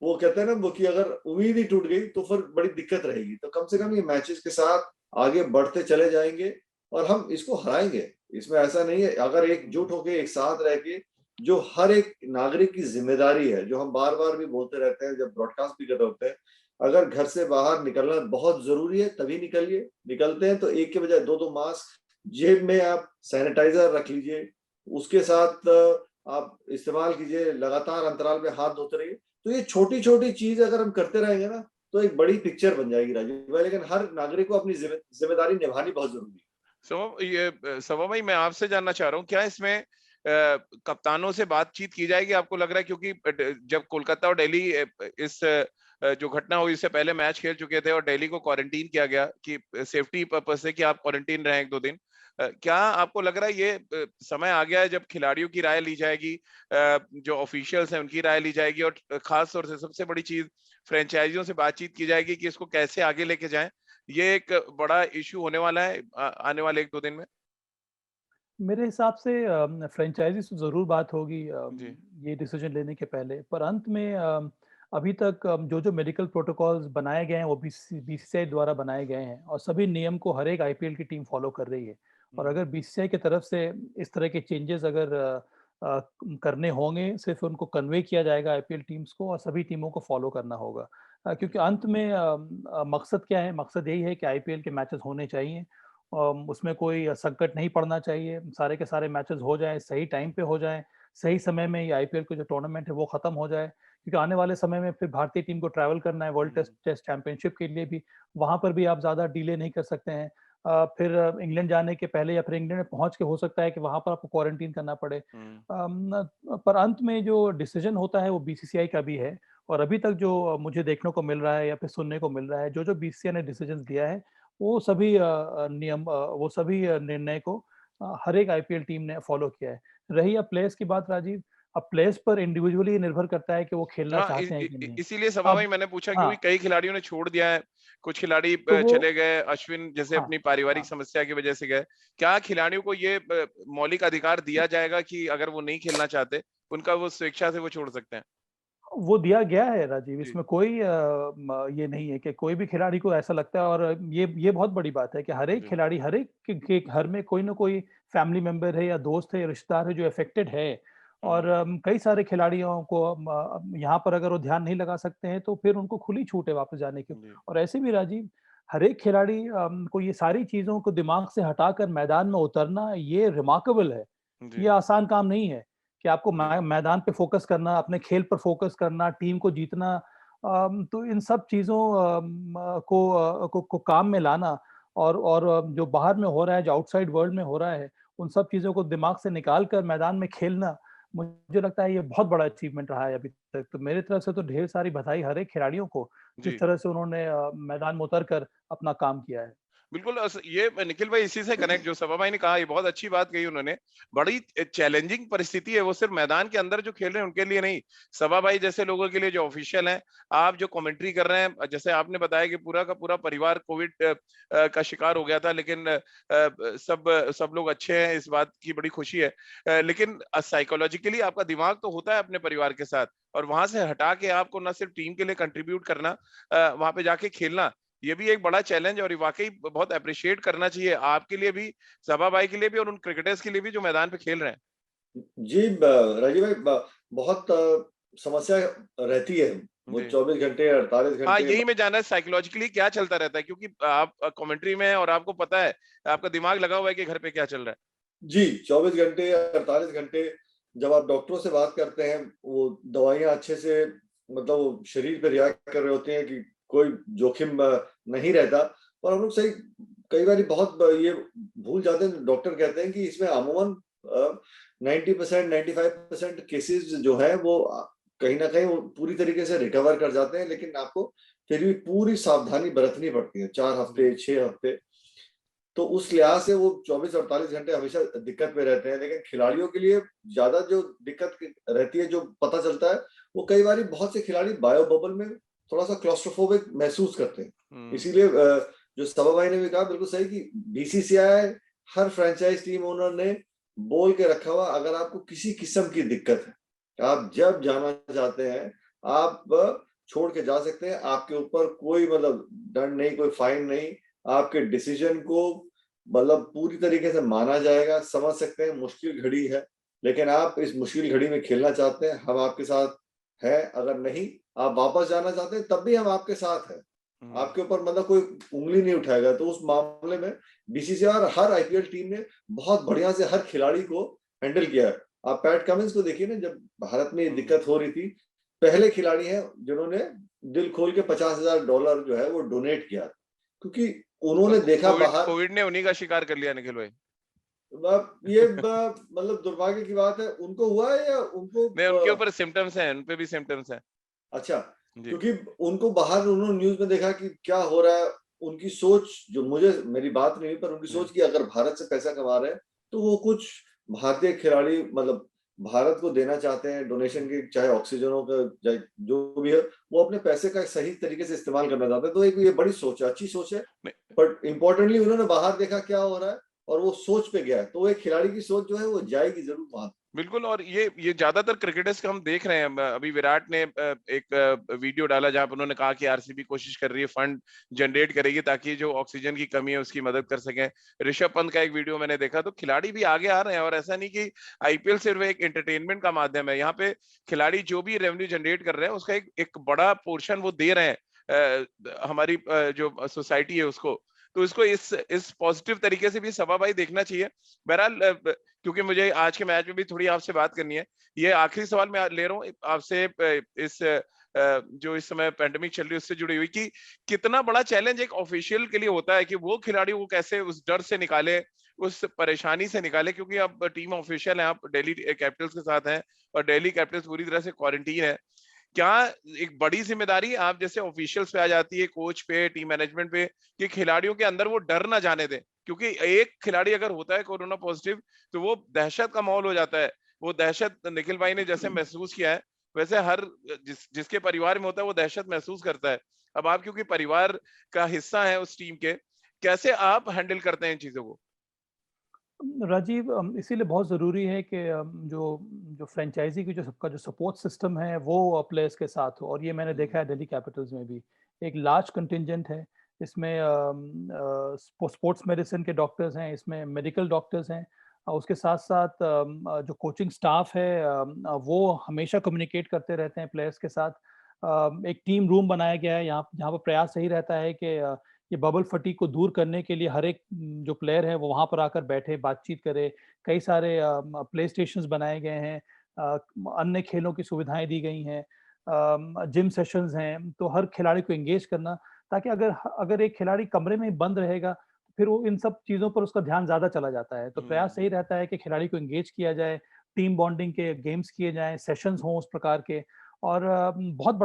वो कहते हैं ना वो, कि अगर उम्मीद ही टूट गई तो फिर बड़ी दिक्कत रहेगी। तो कम से कम ये मैचेस के साथ आगे बढ़ते चले जाएंगे और हम इसको हराएंगे। इसमें ऐसा नहीं है, अगर एकजुट होके एक साथ रह के, जो हर एक नागरिक की जिम्मेदारी है, जो हम बार बार भी बोलते रहते हैं जब ब्रॉडकास्ट भी कर रहे होते हैं, अगर घर से बाहर निकलना बहुत जरूरी है तभी निकलिए, निकलते हैं तो एक के बजाय 2-2 मास्क जेब में, आप सैनिटाइजर रख लीजिए, उसके साथ आप इस्तेमाल कीजिए, लगातार अंतराल पे हाथ धोते रहिए। तो ये छोटी छोटी चीज अगर हम करते रहेंगे ना, तो एक बड़ी पिक्चर बन जाएगी राजीव भाई। लेकिन हर नागरिक को अपनी जिम्मेदारी निभानी बहुत जरूरी है। सवा भाई, मैं आपसे जानना चाह रहा हूँ, क्या इसमें कप्तानों से बातचीत की जाएगी? आपको लग रहा है, क्योंकि जब कोलकाता और दिल्ली इस जो घटना हुई इससे पहले मैच खेल चुके थे और दिल्ली को क्वारंटीन किया गया कि सेफ्टी पर्पस से कि आप क्वारंटीन रहें 1-2 दिन, क्या आपको लग रहा है ये समय आ गया है जब खिलाड़ियों की राय ली जाएगी, जो ऑफिशियल्स हैं उनकी राय ली जाएगी, और खास तौर से सबसे बड़ी चीज फ्रेंचाइजियों से बातचीत की जाएगी कि इसको कैसे आगे लेके जाएं? ये एक बड़ा इश्यू होने वाला है आने वाले 1-2 दिन में। मेरे हिसाब से फ्रेंचाइजी से ज़रूर बात होगी जी। ये डिसीजन लेने के पहले, पर अंत में अभी तक जो मेडिकल प्रोटोकॉल्स बनाए गए हैं वो बीसीसीआई द्वारा बनाए गए हैं और सभी नियम को हर एक आईपीएल की टीम फॉलो कर रही है। और अगर बीसीसीआई की तरफ से इस तरह के चेंजेस अगर करने होंगे, सिर्फ उनको कन्वे किया जाएगा आईपीएल टीम्स को और सभी टीमों को फॉलो करना होगा। क्योंकि अंत में मकसद क्या है? मकसद यही है कि आईपीएल के मैचेस होने चाहिए, उसमें कोई संकट नहीं पड़ना चाहिए, सारे के सारे मैचेस हो जाएँ, सही टाइम पे हो जाएँ, सही समय में ये आईपीएल का जो टूर्नामेंट है वो खत्म हो जाए। क्योंकि आने वाले समय में फिर भारतीय टीम को ट्रैवल करना है वर्ल्ड टेस्ट चैंपियनशिप के लिए भी, वहाँ पर भी आप ज़्यादा डिले नहीं कर सकते हैं। फिर इंग्लैंड जाने के पहले या फिर इंग्लैंड में पहुँच के हो सकता है कि वहाँ पर आपको क्वारंटीन करना पड़े। पर अंत में जो डिसीजन होता है वो बीसीसीआई का भी है और अभी तक जो मुझे देखने को मिल रहा है या फिर सुनने को मिल रहा है, जो बीसीसीआई ने डिसीजन दिया है, वो सभी वो सभी निर्णय को हर एक आईपीएल टीम ने फॉलो किया है। रही अब प्लेयर्स की बात राजीव, अब प्लेयर्स पर इंडिविजुअली निर्भर करता है कि वो खेलना हाँ, चाहते हैं कि नहीं। इसीलिए सवा भाई अब मैंने पूछा, क्योंकि हाँ, कई खिलाड़ियों ने छोड़ दिया है, कुछ खिलाड़ी तो वो चले गए, अश्विन जैसे हाँ, अपनी पारिवारिक हाँ, समस्या की वजह से गए। क्या खिलाड़ियों को ये मौलिक अधिकार दिया जाएगा कि अगर वो नहीं खेलना चाहते, उनका वो स्वेच्छा से वो छोड़ सकते हैं? वो दिया गया है राजीव, जी। इसमें कोई ये नहीं है कि कोई भी खिलाड़ी को ऐसा लगता है और ये बहुत बड़ी बात है कि हर एक जी। खिलाड़ी, हर एक के घर में कोई ना कोई फैमिली मेंबर है या दोस्त है या रिश्तेदार है जो अफेक्टेड है। और कई सारे खिलाड़ियों को यहाँ पर अगर वो ध्यान नहीं लगा सकते हैं तो फिर उनको खुली छूट है वापस जाने की। जी। और ऐसे भी राजीव, हर एक खिलाड़ी को ये सारी चीज़ों को दिमाग से हटाकर मैदान में उतरना ये रिमार्केबल है। जी। ये आसान काम नहीं है कि आपको जी। मैदान पे फ़ोकस करना, अपने खेल पर फ़ोकस करना, टीम को जीतना, तो इन सब चीज़ों को काम में लाना और जो बाहर में हो रहा है, जो आउटसाइड वर्ल्ड में हो रहा है, उन सब चीज़ों को दिमाग से निकाल कर मैदान में खेलना, मुझे लगता है ये बहुत बड़ा अचीवमेंट रहा है अभी तक। तो मेरी तरफ से तो ढेर सारी बधाई हर एक खिलाड़ियों को, जिस जी। तरह से उन्होंने मैदान में उतर कर अपना काम किया है। बिल्कुल, ये निखिल भाई इसी से कनेक्ट जो सभा भाई ने कहा, ये बहुत अच्छी बात कही उन्होंने। बड़ी चैलेंजिंग परिस्थिति है, वो सिर्फ मैदान के अंदर जो खेल रहे हैं उनके लिए नहीं, सभा भाई जैसे लोगों के लिए जो ऑफिशियल हैं, आप जो कमेंट्री कर रहे हैं, जैसे आपने बताया कि पूरा का पूरा परिवार कोविड का शिकार हो गया था, लेकिन सब लोग अच्छे हैं, इस बात की बड़ी खुशी है। लेकिन साइकोलॉजिकली आपका दिमाग तो होता है अपने परिवार के साथ, और वहां से हटा के आपको ना सिर्फ टीम के लिए कंट्रीब्यूट करना, वहां पे जाके खेलना, ये भी एक बड़ा चैलेंज, और वाकई बहुत अप्रिशिएट करना चाहिए आपके लिए भी, सभा भाई के लिए भी, और उन क्रिकेटर्स के लिए भी जो मैदान पे खेल रहे हैं। जी, राजीव भाई, बहुत समस्या रहती है, वो जी। 24 घंटे 48 हाँ, घंटे। यही मैं जानना है साइकोलॉजिकली क्या चलता रहता है, क्योंकि आप कमेंट्री में हैं और आपको पता है, आपका दिमाग लगा हुआ है कि घर पे क्या चल रहा है। जी, 24 घंटे 48 घंटे जब आप डॉक्टरों से बात करते हैं, वो दवाइयाँ अच्छे से, मतलब वो शरीर पे रिएक्ट कर रहे होते हैं कि कोई जोखिम नहीं रहता। पर हम लोग सही कई बार बहुत ये भूल जाते हैं। डॉक्टर कहते हैं कि इसमें अमूमन 90% 95% केसेस जो है वो कहीं ना कहीं वो पूरी तरीके से रिकवर कर जाते हैं, लेकिन आपको फिर भी पूरी सावधानी बरतनी पड़ती है, 4 हफ्ते 6 हफ्ते। तो उस लिहाज से वो 24-48 घंटे हमेशा दिक्कत में रहते हैं। लेकिन खिलाड़ियों के लिए ज्यादा जो दिक्कत रहती है, जो पता चलता है, वो कई बार बहुत से खिलाड़ी बायो बबल में थोड़ा सा क्लॉस्ट्रोफोबिक महसूस करते हैं। इसीलिए जो सभा भाई ने भी कहा बिल्कुल सही कि बीसीसीआई हर फ्रेंचाइज टीम ओनर ने बोल के रखा हुआ, अगर आपको किसी किस्म की दिक्कत है, आप जब जाना चाहते हैं आप छोड़ के जा सकते हैं। आपके ऊपर कोई मतलब दंड नहीं, कोई फाइन नहीं। आपके डिसीजन को मतलब पूरी तरीके से माना जाएगा। समझ सकते हैं मुश्किल घड़ी है, लेकिन आप इस मुश्किल घड़ी में खेलना चाहते हैं, हम आपके साथ है। अगर नहीं आप वापस जाना चाहते हैं तब भी हम आपके साथ हैं। आपके ऊपर मतलब कोई उंगली नहीं उठाएगा। तो उस मामले में बीसीसीआई और हर आईपीएल टीम ने बहुत बढ़िया से हर खिलाड़ी को हैंडल किया है। आप पैट कमिंस को देखिए ना, जब भारत में ये दिक्कत हो रही थी, पहले खिलाड़ी हैं जिन्होंने दिल खोल के $50,000 जो है वो डोनेट किया, क्योंकि उन्होंने देखा बाहर। कोविड ने उन्हीं का शिकार कर लिया निखिल भाई। ये मतलब दुर्भाग्य की बात है। उनको हुआ है या उनको नहीं, उनके ऊपर सिम्टम्स हैं, उन पे भी सिम्टम्स हैं। अच्छा, क्योंकि उनको बाहर उन्होंने न्यूज में देखा कि क्या हो रहा है। उनकी सोच, जो मुझे मेरी बात नहीं हुई, पर उनकी सोच कि अगर भारत से पैसा कमा रहे हैं तो वो कुछ भारतीय खिलाड़ी मतलब भारत को देना चाहते हैं डोनेशन की, चाहे ऑक्सीजनों का चाहे जो भी है, वो अपने पैसे का सही तरीके से इस्तेमाल करना चाहते हैं। तो एक ये बड़ी सोच है, अच्छी सोच है। बट इम्पोर्टेंटली उन्होंने बाहर देखा क्या हो रहा है और वो सोच पे गया है। तो एक खिलाड़ी की सोच जो है वो जाएगी जरूर वहां। बिल्कुल। और ये ज्यादातर क्रिकेटर्स का हम देख रहे हैं। अभी विराट ने एक वीडियो डाला जहां पर उन्होंने कहा कि आरसीबी कोशिश कर रही है, फंड जनरेट करेगी ताकि जो ऑक्सीजन की कमी है उसकी मदद कर सकें। ऋषभ पंत का एक वीडियो मैंने देखा, तो खिलाड़ी भी आगे आ रहे हैं। और ऐसा नहीं कि आईपीएल सिर्फ एक एंटरटेनमेंट का माध्यम है, यहाँ पे खिलाड़ी जो भी रेवेन्यू जनरेट कर रहे हैं उसका एक बड़ा पोर्शन वो दे रहे हैं हमारी जो सोसाइटी है उसको। तो इसको इस पॉजिटिव तरीके से भी सभा भाई देखना चाहिए। बहरहाल क्योंकि मुझे आज के मैच में भी थोड़ी आपसे बात करनी है, ये आखिरी सवाल मैं ले रहा हूँ आपसे इस जो इस समय पैंडेमिक चल रही है उससे जुड़ी हुई, कि कितना बड़ा चैलेंज एक ऑफिशियल के लिए होता है कि वो खिलाड़ी को कैसे उस डर से निकाले, उस परेशानी से निकाले। क्योंकि अब टीम ऑफिशियल है, आप दिल्ली कैपिटल्स के साथ हैं और दिल्ली कैपिटल्स पूरी तरह से क्वारंटीन है। क्या एक बड़ी जिम्मेदारी आप जैसे ऑफिशियल्स पे आ जाती है, कोच पे, टीम मैनेजमेंट पे, कि खिलाड़ियों के अंदर वो डर ना जाने दें? क्योंकि एक खिलाड़ी अगर होता है कोरोना पॉजिटिव तो वो दहशत का माहौल हो जाता है। वो दहशत निखिल भाई ने जैसे महसूस किया है, वैसे हर जिसके परिवार में होता है वो दहशत महसूस करता है। अब आप क्योंकि परिवार का हिस्सा है उस टीम के, कैसे आप हैंडल करते हैं इन चीजों को? राजीव, इसीलिए बहुत ज़रूरी है कि जो जो फ्रेंचाइजी की जो सबका जो सपोर्ट सिस्टम है वो प्लेयर्स के साथ हो। और ये मैंने देखा है दिल्ली कैपिटल्स में भी एक लार्ज कंटिंजेंट है। इसमें स्पोर्ट्स मेडिसिन के डॉक्टर्स हैं, इसमें मेडिकल डॉक्टर्स हैं। उसके साथ साथ जो कोचिंग स्टाफ है वो हमेशा कम्युनिकेट करते रहते हैं प्लेयर्स के साथ। एक टीम रूम बनाया गया है यहाँ यहाँ पर प्रयास यही रहता है कि ये बबल फटीग को दूर करने के लिए हर एक जो प्लेयर है वो वहाँ पर आकर बैठे, बातचीत करे। कई सारे प्ले स्टेशंस बनाए गए हैं, अन्य खेलों की सुविधाएं दी गई हैं, जिम सेशंस हैं। तो हर खिलाड़ी को एंगेज करना, ताकि अगर अगर एक खिलाड़ी कमरे में बंद रहेगा तो फिर वो इन सब चीज़ों पर उसका ध्यान ज़्यादा चला जाता है। तो प्रयास यही रहता है कि खिलाड़ी को एंगेज किया जाए, टीम बॉन्डिंग के गेम्स किए जाएँ, सेशंस हों उस प्रकार के। और बहुत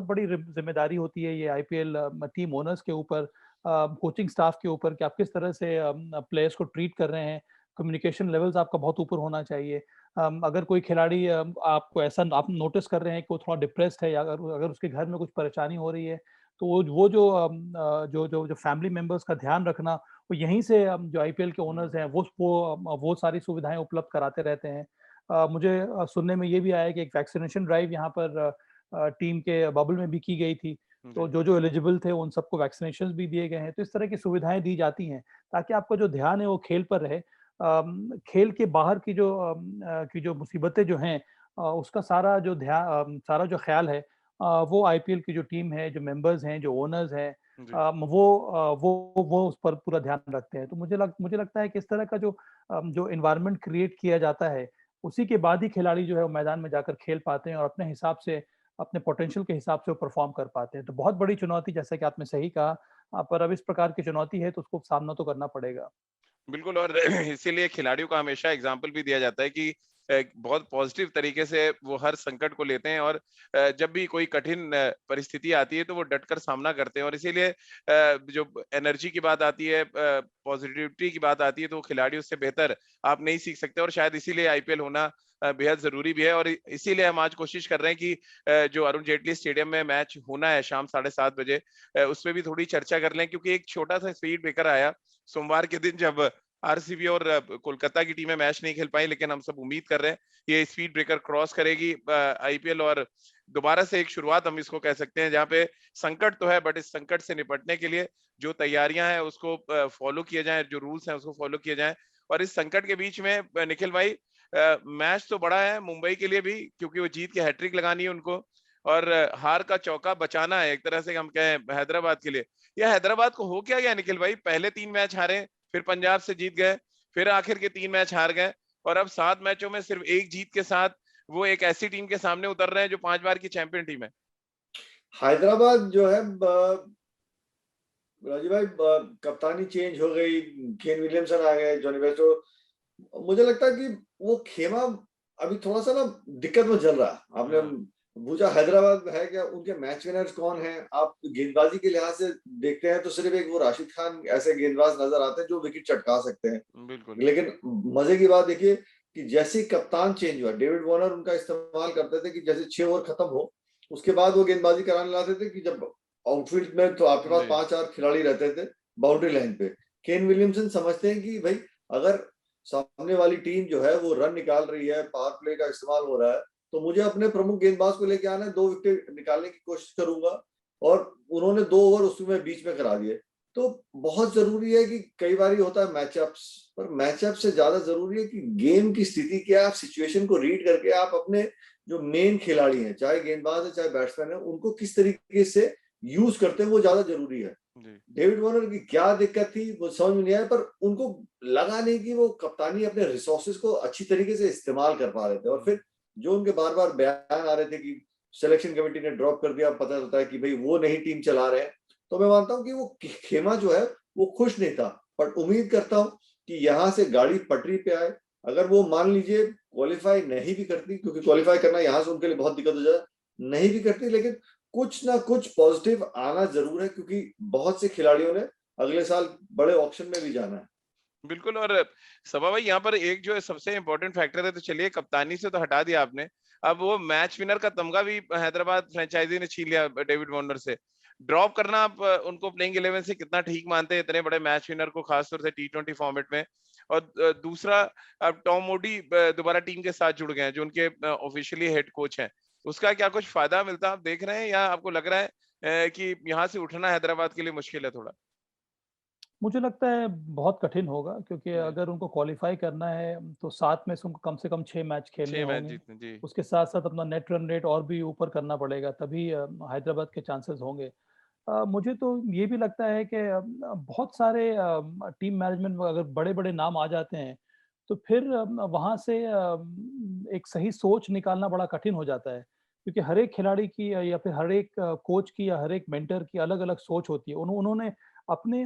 बड़ी जिम्मेदारी होती है ये आईपीएल टीम ओनर्स के ऊपर, कोचिंग स्टाफ के ऊपर, कि आप किस तरह से प्लेयर्स को ट्रीट कर रहे हैं। कम्युनिकेशन लेवल्स आपका बहुत ऊपर होना चाहिए। अगर कोई खिलाड़ी आपको ऐसा आप नोटिस कर रहे हैं कि वो थोड़ा डिप्रेस्ड है, या अगर अगर उसके घर में कुछ परेशानी हो रही है, तो वो जो फैमिली मेंबर्स का ध्यान रखना, वो यहीं से जो आईपीएल के ओनर्स हैं वो सारी सुविधाएं उपलब्ध कराते रहते हैं। मुझे सुनने में ये भी आया कि एक वैक्सीनेशन ड्राइव यहाँ पर टीम के बबल में भी की गई थी। तो जो एलिजिबल थे उन सबको वैक्सीनेशंस भी दिए गए हैं। तो इस तरह की सुविधाएं दी जाती हैं ताकि आपका जो ध्यान है वो खेल पर रहे। खेल के बाहर की जो मुसीबतें जो हैं, उसका सारा जो ख्याल है वो आईपीएल की जो टीम है, जो मेंबर्स हैं, जो ओनर्स हैं, वो उस पर पूरा ध्यान रखते हैं। तो मुझे लगता है कि इस तरह का जो एनवायरनमेंट क्रिएट किया जाता है, उसी के बाद ही खिलाड़ी जो है वो मैदान में जाकर खेल पाते हैं और अपने हिसाब से अपने पोटेंशियल के हिसाब से वो परफॉर्म कर पाते हैं। तो बहुत बड़ी चुनौती, जैसा कि आपने सही कहा, पर अब इस प्रकार की चुनौती है तो उसको सामना तो करना पड़ेगा। बिल्कुल और इसीलिए खिलाड़ियों का हमेशा एग्जाम्पल भी दिया जाता है कि बहुत पॉजिटिव तरीके से वो हर संकट को लेते हैं और जब भी कोई कठिन परिस्थिति आती है तो वो डटकर सामना करते हैं और इसीलिए जो एनर्जी की बात आती है, पॉजिटिविटी की बात आती है, तो खिलाड़ियों से बेहतर आप नहीं सीख सकते और शायद इसीलिए आईपीएल होना बेहद जरूरी भी है और इसीलिए हम आज कोशिश कर रहे हैं कि जो अरुण जेटली स्टेडियम में मैच होना है शाम 7:30 बजे, उसमें भी थोड़ी चर्चा कर लें, क्योंकि एक छोटा सा स्पीड ब्रेकर आया सोमवार के दिन जब आरसीबी और कोलकाता की टीमें मैच नहीं खेल पाई, लेकिन हम सब उम्मीद कर रहे हैं ये स्पीड ब्रेकर क्रॉस करेगी आईपीएल और दोबारा से एक शुरुआत हम इसको कह सकते हैं, जहां पे संकट तो है बट इस संकट से निपटने के लिए जो तैयारियां हैं उसको फॉलो किए जाएं, जो रूल्स हैं उसको फॉलो किए जाएं और इस संकट के बीच में निखिल भाई मैच तो बड़ा है मुंबई के लिए भी, क्योंकि वो जीत के हैट्रिक लगानी है उनको और हार का चौका बचाना है, एक तरह से हम कहें हैदराबाद के लिए। या हैदराबाद को हो क्या गया निखिल भाई, पहले 3 मैच हारे, फिर पंजाब से जीत गए, फिर आखिर के 3 मैच हार गए और अब 7 मैचों में सिर्फ एक जीत के साथ वो एक ऐसी टीम के सामने उतर रहे हैं जो 5 बार की चैंपियन टीम है। हैदराबाद जो है राजीव भाई, कप्तानी चेंज हो गई, केन विलियमसन आ गए, जॉनी बेस्टो। मुझे लगता है कि वो खेमा अभी थोड़ा सा ना दिक्कत में चल रहा है। आपने पूछा हैदराबाद है क्या, उनके मैच विनर्स कौन हैं? आप गेंदबाजी के लिहाज से देखते हैं तो सिर्फ एक वो राशिद खान ऐसे गेंदबाज नजर आते हैं जो विकेट चटका सकते हैं। बिल्कुल। लेकिन मजे की बात देखिए कि जैसे ही कप्तान चेंज हुआ, डेविड वार्नर उनका इस्तेमाल करते थे कि जैसे 6 ओवर खत्म हो उसके बाद वो गेंदबाजी कराने लाते थे कि जब आउटफील्ड में तो आपके पास 5-4 खिलाड़ी रहते थे बाउंड्री लाइन पे। केन विलियमसन समझते हैं कि भाई अगर सामने वाली टीम जो है वो रन निकाल रही है, पावर प्ले का इस्तेमाल हो रहा है, तो मुझे अपने प्रमुख गेंदबाज को लेके आना है, 2 विकेट निकालने की कोशिश करूंगा। और उन्होंने 2 ओवर उसमें बीच में करा दिए। तो बहुत जरूरी है कि कई बार होता है मैचअप्स, पर मैचअप से ज्यादा जरूरी है कि गेम की स्थिति क्या, आप सिचुएशन को रीड करके आप अपने जो मेन खिलाड़ी हैं, चाहे गेंदबाज है चाहे बैट्समैन है, उनको किस तरीके से यूज करते हैं वो ज्यादा जरूरी है। डेविड वार्नर की क्या दिक्कत थी वो समझ में नहीं आया, पर उनको लगा नहीं कि वो कप्तानी अपने रिसोर्सेज को अच्छी तरीके से इस्तेमाल कर पा रहे थे। और फिर जो उनके बार बार बयान आ रहे थे कि सिलेक्शन कमेटी ने ड्रॉप कर दिया, पता चलता है कि भाई वो नहीं टीम चला रहे हैं, तो मैं मानता हूं कि वो खेमा जो है वो खुश नहीं था। पर उम्मीद करता हूं कि यहाँ से गाड़ी पटरी पे आए। अगर वो मान लीजिए क्वालिफाई नहीं भी करती, क्योंकि क्वालिफाई करना यहाँ से उनके लिए बहुत दिक्कत हो जाए, नहीं भी करती, लेकिन कुछ ना कुछ पॉजिटिव आना जरूर है, क्योंकि बहुत से खिलाड़ियों ने अगले साल बड़े ऑक्शन में भी जाना है। बिल्कुल और सभा भाई यहाँ पर एक जो है सबसे इम्पोर्टेंट फैक्टर है, तो चलिए कप्तानी से तो हटा दिया आपने, अब वो मैच विनर का तमगा भी हैदराबाद फ्रेंचाइजी ने छीन लिया डेविड वार्नर से। ड्रॉप करना आप उनको प्लेइंग 11 से कितना ठीक मानते हैं, इतने बड़े मैच विनर को, खासतौर से T20 फॉर्मेट में? और दूसरा, अब टॉम मोडी दोबारा टीम के साथ जुड़ गए हैं जो उनके ऑफिशियली हेड कोच हैं, उसका क्या कुछ फायदा मिलता आप देख रहे हैं या आपको लग रहा है कि यहाँ से उठना हैदराबाद के लिए मुश्किल है थोड़ा? मुझे लगता है बहुत कठिन होगा, क्योंकि अगर उनको क्वालिफाई करना है तो 7 में से कम 6 मैच खेलने 6 मैच होंगे। जीतने जी। उसके साथ साथ अपना नेट रन रेट और भी ऊपर करना पड़ेगा, तभी हैदराबाद के चांसेस होंगे। मुझे तो ये भी लगता है कि बहुत सारे टीम मैनेजमेंट में अगर बड़े-बड़े नाम आ जाते हैं, तो फिर वहाँ से एक सही सोच निकालना बड़ा कठिन हो जाता है। क्योंकि हर एक खिलाड़ी की या फिर हर एक कोच की या हर एक मेंटर की अलग-अलग सोच होती है। उन्होंने अपने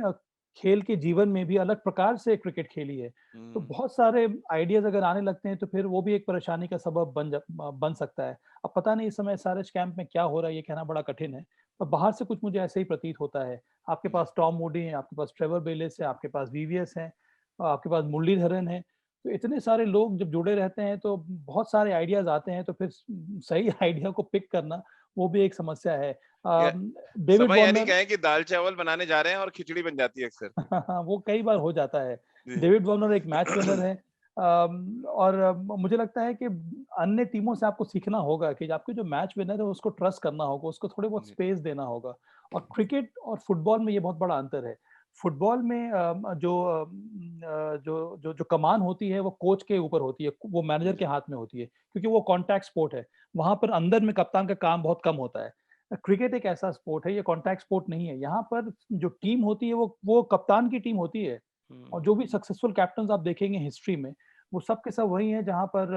खेल के जीवन में भी अलग प्रकार से क्रिकेट खेली है। तो बहुत सारे आइडियाज़ अगर आने लगते हैं तो फिर वो भी एक परेशानी का सबब बन सकता है। अब पता नहीं इस समय एसआरएच कैंप में क्या हो रहा है, ये कहना बड़ा कठिन है। पर बाहर से कुछ मुझे ऐसे ही प्रतीत होता है। आपके पास टॉम मूडी है, आपके पास ट्रेवर बेलिस है, आपके पास वीवीएस हैं, आपके पास मुरलीधरन है। तो इतने सारे लोग जब जुड़े रहते हैं तो बहुत सारे आइडियाज़ आते हैं, तो फिर सही आइडिया को पिक करना वो भी एक समस्या है। या डेविड सभा यानी वार्नर कहें कि दाल-चावल बनाने जा रहे हैं और खिचड़ी बन जाती है अक्सर। वो कई बार हो जाता है। जी। डेविड वार्नर एक मैच विनर है। और मुझे लगता है कि अन्य टीमों से आपको सीखना होगा कि आपके जो मैच विनर है उसको ट्रस्ट करना होगा, उसको थोड़े बहुत जी। स्पेस देना होगा। और क्रिकेट और फुटबॉल में ये बहुत बड़ा अंतर है। फुटबॉल में जो कमान होती है वो कोच के ऊपर होती है, वो मैनेजर के हाथ में होती है, क्योंकि वो कॉन्टैक्ट स्पोर्ट है। वहाँ पर अंदर में कप्तान का काम बहुत कम होता है। क्रिकेट एक ऐसा स्पोर्ट है, ये कॉन्टैक्ट स्पोर्ट नहीं है। यहाँ पर जो टीम होती है वो कप्तान की टीम होती है। और जो भी सक्सेसफुल कैप्टन्स आप देखेंगे हिस्ट्री में, वो सब के सब वही हैं जहाँ पर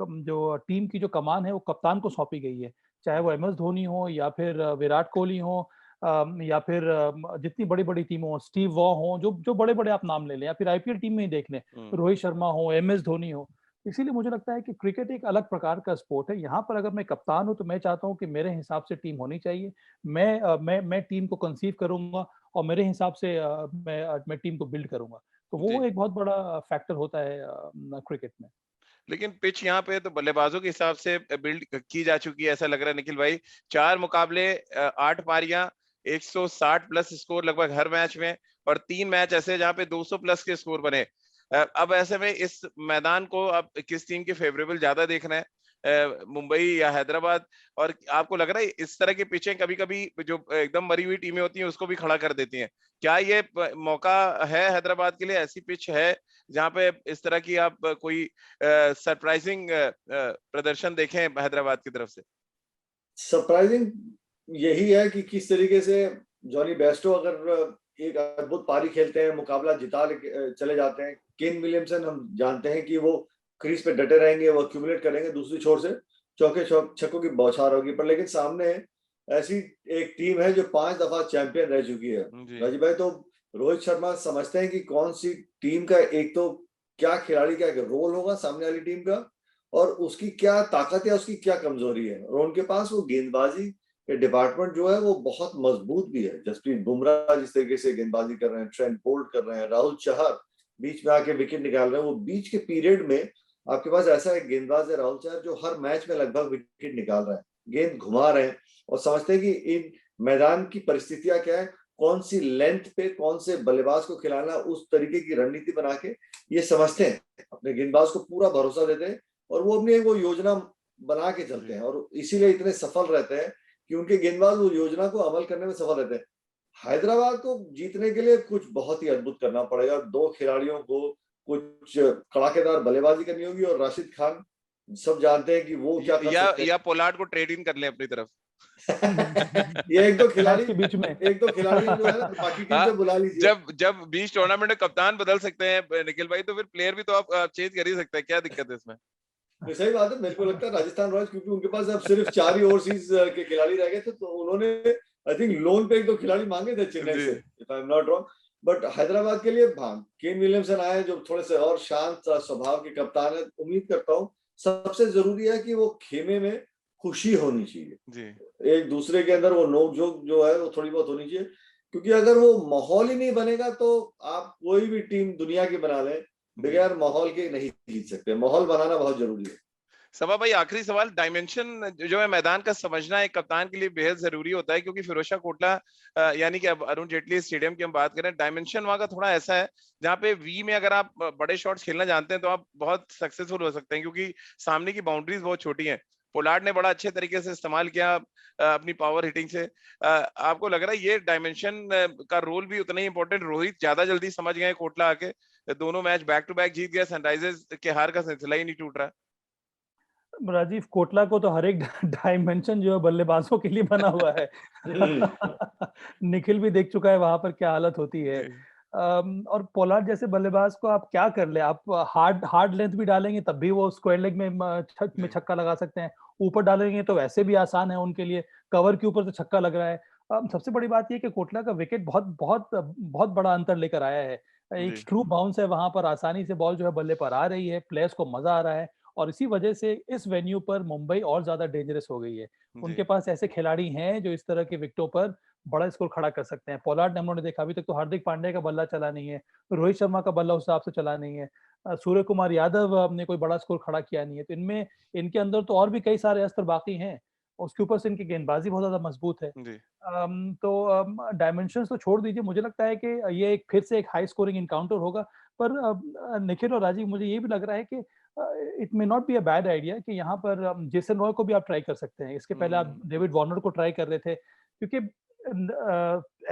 जो टीम की जो कमान है वो कप्तान को सौंपी गई है, चाहे वो MS धोनी हो या फिर विराट कोहली हो, या फिर जितनी बड़ी-बड़ी टीम हो, स्टीव वॉ हो, जो जो बड़े-बड़े आप नाम ले लें, या फिर IPL टीम में ही देख लें, रोहित शर्मा हो, MS धोनी हो। इसीलिए मुझे लगता है कि क्रिकेट एक अलग प्रकार का स्पोर्ट है। यहाँ पर अगर मैं कप्तान हूँ तो मैं चाहता हूँ कि मेरे हिसाब से टीम होनी चाहिए। मैं टीम को कंसीव करूँगा और मेरे हिसाब से मैं टीम को बिल्ड करूँगा। तो वो जी। एक बहुत बड़ा फैक्टर होता है क्रिकेट में। लेकिन पिच यहाँ पे तो बल्लेबाजों के हिसाब से बिल्ड की जा चुकी है, ऐसा लग रहा है निखिल भाई। 4 मुकाबले, 8 पारियां, 160 प्लस स्कोर लगभग हर मैच में, और 3 मैच ऐसे जहाँ पे 200 प्लस के स्कोर बने। अब ऐसे में इस मैदान को अब किस टीम के फेवरेबल ज्यादा देख रहे हैं, मुंबई या हैदराबाद? और आपको लग रहा है इस तरह की पिचें कभी कभी जो एकदम मरी हुई टीमें होती हैं उसको भी खड़ा कर देती हैं? क्या ये मौका है हैदराबाद के लिए, ऐसी पिच है जहाँ पे इस तरह की आप कोई सरप्राइजिंग प्रदर्शन देखें हैदराबाद की तरफ से? सरप्राइजिंग यही है कि किस तरीके से जॉनी बेस्टो अगर एक अद्भुत पारी खेलते हैं, मुकाबला जिता चले जाते हैं। केन विलियमसन हम जानते हैं कि वो क्रीज पे डटे रहेंगे, वो एक्यूमुलेट करेंगे, दूसरी छोर से चौके छक्कों की बौछार होगी। पर लेकिन सामने ऐसी एक टीम है जो 5 दफा चैंपियन रह चुकी है। राजीव भाई, तो रोहित शर्मा समझते हैं कि कौन सी टीम का एक तो क्या खिलाड़ी का रोल होगा सामने वाली टीम का, और उसकी क्या ताकत है, उसकी क्या कमजोरी है। और उनके पास वो गेंदबाजी के डिपार्टमेंट जो है वो बहुत मजबूत भी है। जसप्रीत बुमराह जिस तरीके से गेंदबाजी कर रहे हैं, ट्रेंट बोल्ट कर रहे हैं, राहुल चहर बीच में आके विकेट निकाल रहे हैं। वो बीच के पीरियड में आपके पास ऐसा एक गेंदबाज है राहुल चहर जो हर मैच में लगभग विकेट निकाल रहे हैं, गेंद घुमा रहे हैं, और समझते हैं कि इन मैदान की परिस्थितियां क्या है, कौन सी लेंथ पे कौन से बल्लेबाज को खिलाना, उस तरीके की रणनीति बना के ये समझते हैं, अपने गेंदबाज को पूरा भरोसा देते हैं और वो अपनी वो योजना बना के चलते हैं। और इसीलिए इतने सफल रहते हैं कि उनके गेंदबाज वो योजना को अमल करने में सफल रहते हैं। हैदराबाद को जीतने के लिए कुछ बहुत ही अद्भुत करना पड़ेगा। 2 खिलाड़ियों को कुछ कड़ाकेदार बल्लेबाजी करनी होगी, और राशिद खान सब जानते हैं कि वो क्या कर सकते हैं। या पोलार्ड को ट्रेड इन कर लें अपनी तरफ। ये एक दो खिलाड़ी के बीच में जो है ना बाकी टीम से बुला लीजिए। जब बीच टूर्नामेंट में कप्तान बदल सकते हैं निखिल भाई, तो फिर प्लेयर भी तो आप चेंज कर ही सकते हैं, क्या दिक्कत है इसमें? तो सही बात है। मेरे को लगता है राजस्थान रॉयल्स, क्योंकि उनके पास अब सिर्फ 4 ही ओवरसीज के खिलाड़ी रह गए थे, तो उन्होंने आई थिंक लोन पे 1-2 खिलाड़ी मांगे थे चेन्नई से, if I am not wrong. But Hyderabad के लिए केन विलियमसन आए जो थोड़े से और शांत स्वभाव के कप्तान है। उम्मीद करता हूँ सबसे जरूरी है कि वो खेमे में खुशी होनी चाहिए, एक दूसरे के अंदर वो नोक-झोंक जो है वो थोड़ी बहुत होनी चाहिए। क्योंकि अगर वो माहौल ही नहीं बनेगा तो आप कोई भी टीम दुनिया की बना लें, बगैर माहौल के नहीं जीत सकते। माहौल बनाना बहुत जरूरी है। सबा भाई, आखिरी सवाल, डायमेंशन जो है मैदान का समझना एक कप्तान के लिए बेहद जरूरी होता है, क्योंकि फिरोजशाह कोटला यानी कि अब अरुण जेटली स्टेडियम की हम बात करें, डायमेंशन वहां का थोड़ा ऐसा है जहाँ पे वी में अगर आप बड़े शॉट्स खेलना जानते हैं तो आप बहुत सक्सेसफुल हो सकते हैं, क्योंकि सामने की बाउंड्रीज बहुत छोटी हैं। पोलार्ड ने बड़ा अच्छे तरीके से इस्तेमाल किया अपनी पावर हिटिंग से। आपको लग रहा है ये डायमेंशन का रोल भी उतना ही इंपॉर्टेंट? रोहित ज्यादा जल्दी समझ गए कोटला आके, दोनों मैच बैक टू बैक जीत गया, सनराइजर्स के हार का सिलसिला ही नहीं टूट रहा। राजीव, कोटला को तो हर एक डायमेंशन जो है बल्लेबाजों के लिए बना हुआ है। निखिल भी देख चुका है वहां पर क्या हालत होती है। और पोलार्ड जैसे बल्लेबाज को आप क्या कर ले, आप हार्ड लेंथ भी डालेंगे तब भी वो स्क्वायर लेग में छक्का लगा सकते हैं, ऊपर डालेंगे तो वैसे भी आसान है उनके लिए, कवर के ऊपर तो छक्का लग रहा है। सबसे बड़ी बात ये कि कोटला का विकेट बहुत बहुत बहुत बड़ा अंतर लेकर आया है। एक ट्रू बाउंस है वहां पर, आसानी से बॉल जो है बल्ले पर आ रही है, प्लेयर्स को मजा आ रहा है, और इसी वजह से इस वेन्यू पर मुंबई और ज्यादा डेंजरस हो गई है। उनके पास ऐसे खिलाड़ी हैं जो इस तरह के विकेटों पर बड़ा स्कोर खड़ा कर सकते हैं। पोलार्ड ने हम लोगों ने देखा, अभी तक तो हार्दिक पांड्या का बल्ला चला नहीं है, रोहित शर्मा का बल्ला उस हिसाब से चला नहीं है, सूर्य कुमार यादव ने कोई बड़ा स्कोर खड़ा किया नहीं है। तो इनमें, इनके अंदर तो और भी कई सारे अस्त्र बाकी हैं, उसके ऊपर से इनकी गेंदबाजी बहुत ज्यादा मजबूत है। तो डायमेंशंस तो छोड़ दीजिए, मुझे लगता है कि ये एक फिर से एक हाई स्कोरिंग इनकाउंटर होगा। पर निखिल और राजीव, मुझे ये भी लग रहा है कि it may not be a bad idea कि यहाँ पर जेसन रॉय को भी आप ट्राई कर सकते हैं। इसके पहले आप डेविड वार्नर को ट्राई कर रहे थे, क्योंकि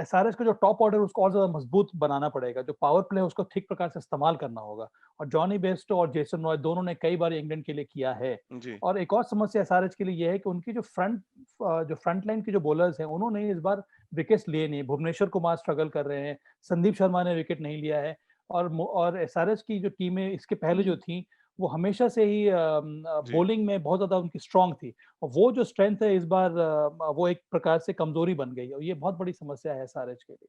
एसआरएच का जो टॉप ऑर्डर उसको और ज्यादा मजबूत बनाना पड़ेगा, जो पावर प्ले है उसको ठीक प्रकार से इस्तेमाल करना होगा, और जॉनी बेस्टो और जेसन रॉय दोनों ने कई बार इंग्लैंड के लिए किया है। और एक और समस्या एसआरएच के लिए यह है कि उनकी जो फ्रंट लाइन के जो बॉलर्स हैं उन्होंने इस बार विकेट्स लिए नहीं। भुवनेश्वर कुमार स्ट्रगल कर रहे हैं, संदीप शर्मा ने विकेट नहीं लिया है, और एसआरएच की जो टीमें इसके पहले जो थी वो हमेशा से ही बॉलिंग में बहुत ज्यादा उनकी स्ट्रांग थी, और वो जो स्ट्रेंथ है इस बार वो एक प्रकार से कमजोरी बन गई है, और ये बहुत बड़ी समस्या है एसआरएच के लिए।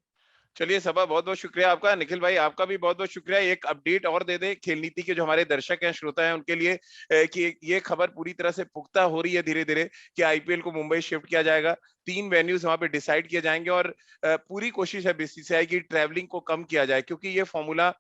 चलिए सबा, बहुत बहुत शुक्रिया आपका। निखिल भाई आपका भी बहुत बहुत शुक्रिया। एक अपडेट और दे दे खेल नीति के जो हमारे दर्शक हैं, श्रोता हैं, उनके लिए कि ये खबर पूरी तरह से पुख्ता हो रही है धीरे धीरे कि आईपीएल को मुंबई शिफ्ट किया जाएगा। 3 वेन्यूज वहां पे डिसाइड किए जाएंगे और पूरी कोशिश है बीसीसीआई की ट्रैवलिंग को कम किया जाए, क्योंकि ये फॉर्मूला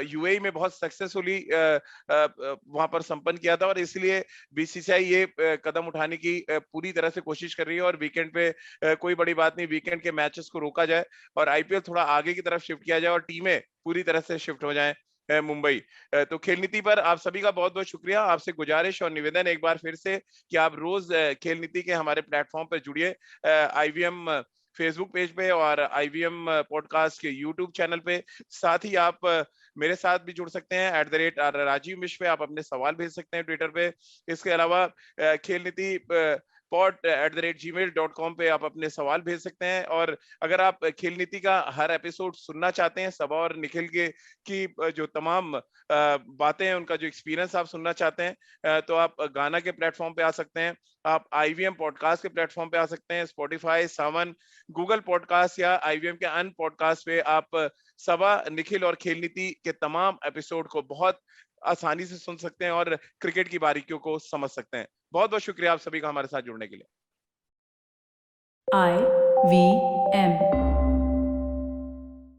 यूएई में बहुत सक्सेसफुली वहां पर संपन्न किया था, और इसलिए बीसीसीआई ये कदम उठाने की पूरी तरह से कोशिश कर रही है। और वीकेंड पे कोई बड़ी बात नहीं, वीकेंड के मैचेस को रोका जाए और आईपीएल थोड़ा आगे की तरफ शिफ्ट किया जाए और टीमें पूरी तरह से शिफ्ट हो जाएं मुंबई। तो खेल नीति पर आप सभी का बहुत बहुत शुक्रिया। आपसे गुजारिश और निवेदन एक बार फिर से कि आप रोज खेल नीति के हमारे प्लेटफॉर्म पर जुड़िए, आईवीएम फेसबुक पेज पे और आईवीएम पॉडकास्ट के यूट्यूब चैनल पे। साथ ही आप मेरे साथ भी जुड़ सकते हैं @राजीव मिश्र पे, आप अपने सवाल भेज सकते हैं ट्विटर पे। इसके अलावा खेल नीति pod@gmail.com पे आप अपने सवाल भेज सकते हैं। और अगर आप खेल नीति का हर एपिसोड सुनना चाहते हैं, सबा और निखिल के की जो तमाम बातें हैं, उनका जो एक्सपीरियंस आप सुनना चाहते हैं, तो आप गाना के प्लेटफॉर्म पे आ सकते हैं, आप आईवीएम पॉडकास्ट के प्लेटफॉर्म पे आ सकते हैं, स्पॉटिफाई, सावन, गूगल पॉडकास्ट या आईवीएम के अन्य पॉडकास्ट पे आप सबा, निखिल और खेल नीति के तमाम एपिसोड को बहुत आसानी से सुन सकते हैं और क्रिकेट की बारीकियों को समझ सकते हैं। बहुत बहुत शुक्रिया आप सभी का हमारे साथ जुड़ने के लिए। IVM